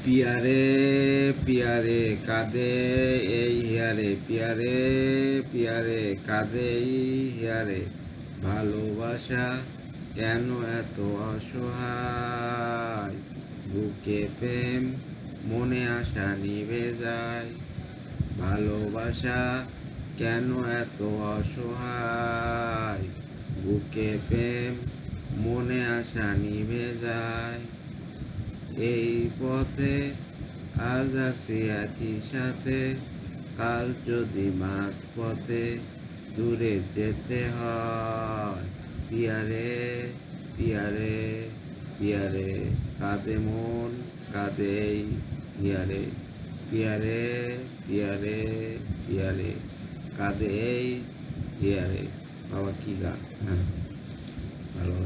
পিয়ারে পিয়ারে কাঁদে এই হিয়ারে, পিয়ারে পিয়ারে কাঁদে এই হিয়ারে, ভালোবাসা কেন এত অসহায়, বুকে প্রেম মনে আশা নিভে যায়, ভালোবাসা কেন এত অসহায়, বুকে প্রেম মনে আশা নিভে যায়। এই পথে আজ আছি একই সাথে, কাল যদি মাঝ পথে দূরে যেতে হয়, পিয়ারে পিয়ারে পিয়ারে কাঁদে মন কাঁদে এই হিয়ারে, পিয়ারে পিয়ারে পিয়ারে কাঁদে এই হিয়ারে। বাবা কি গান, হ্যাঁ ভালো।